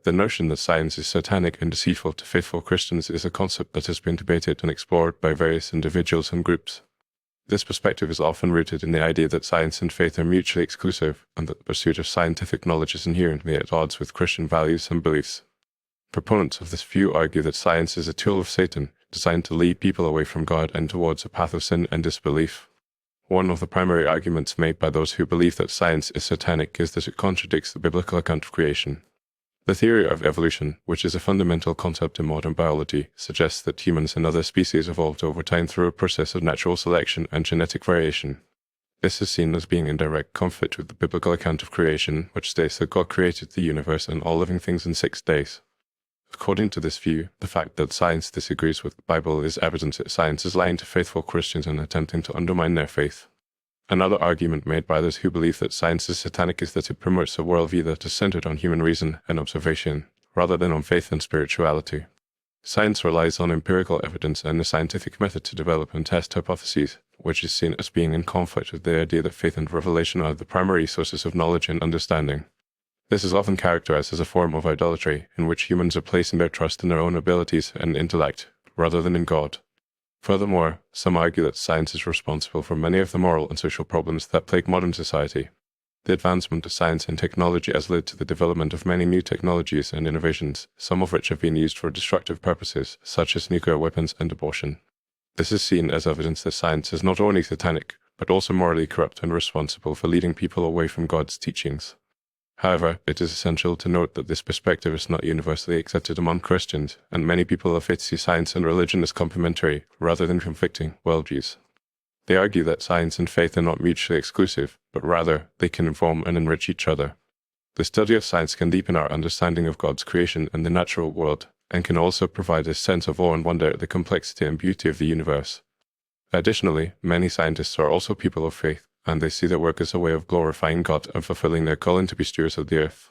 The notion that science is satanic and deceitful to faithful Christians is a concept that has been debated and explored by various individuals and groups. This perspective is often rooted in the idea that science and faith are mutually exclusive, and that the pursuit of scientific knowledge is inherently at odds with Christian values and beliefs. Proponents of this view argue that science is a tool of Satan, designed to lead people away from God and towards a path of sin and disbelief. One of the primary arguments made by those who believe that science is satanic is that it contradicts the biblical account of creation. The theory of evolution, which is a fundamental concept in modern biology, suggests that humans and other species evolved over time through a process of natural selection and genetic variation. This is seen as being in direct conflict with the biblical account of creation, which states that God created the universe and all living things in 6 days. According to this view, the fact that science disagrees with the Bible is evidence that science is lying to faithful Christians and attempting to undermine their faith. Another argument made by those who believe that science is satanic is that it promotes a worldview that is centered on human reason and observation, rather than on faith and spirituality. Science relies on empirical evidence and the scientific method to develop and test hypotheses, which is seen as being in conflict with the idea that faith and revelation are the primary sources of knowledge and understanding. This is often characterized as a form of idolatry, in which humans are placing their trust in their own abilities and intellect, rather than in God. Furthermore, some argue that science is responsible for many of the moral and social problems that plague modern society. The advancement of science and technology has led to the development of many new technologies and innovations, some of which have been used for destructive purposes, such as nuclear weapons and abortion. This is seen as evidence that science is not only satanic, but also morally corrupt and responsible for leading people away from God's teachings. However, it is essential to note that this perspective is not universally accepted among Christians, and many people of faith see science and religion as complementary, rather than conflicting, worldviews. They argue that science and faith are not mutually exclusive, but rather, they can inform and enrich each other. The study of science can deepen our understanding of God's creation and the natural world, and can also provide a sense of awe and wonder at the complexity and beauty of the universe. Additionally, many scientists are also people of faith, and they see their work as a way of glorifying God and fulfilling their calling to be stewards of the earth.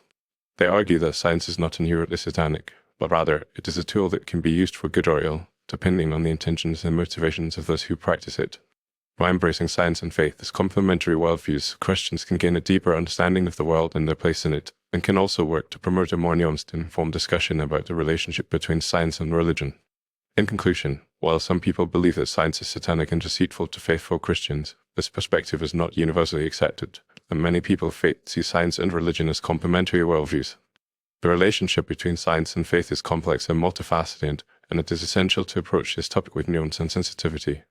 They argue that science is not inherently satanic, but rather it is a tool that can be used for good or ill, depending on the intentions and motivations of those who practice it. By embracing science and faith as complementary worldviews, Christians can gain a deeper understanding of the world and their place in it, and can also work to promote a more nuanced and informed discussion about the relationship between science and religion. In conclusion, while some people believe that science is satanic and deceitful to faithful Christians, this perspective is not universally accepted, and many people of faith see science and religion as complementary worldviews. The relationship between science and faith is complex and multifaceted, and it is essential to approach this topic with nuance and sensitivity.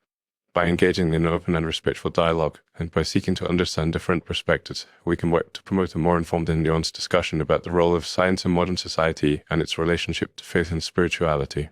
By engaging in open and respectful dialogue, and by seeking to understand different perspectives, we can work to promote a more informed and nuanced discussion about the role of science in modern society and its relationship to faith and spirituality.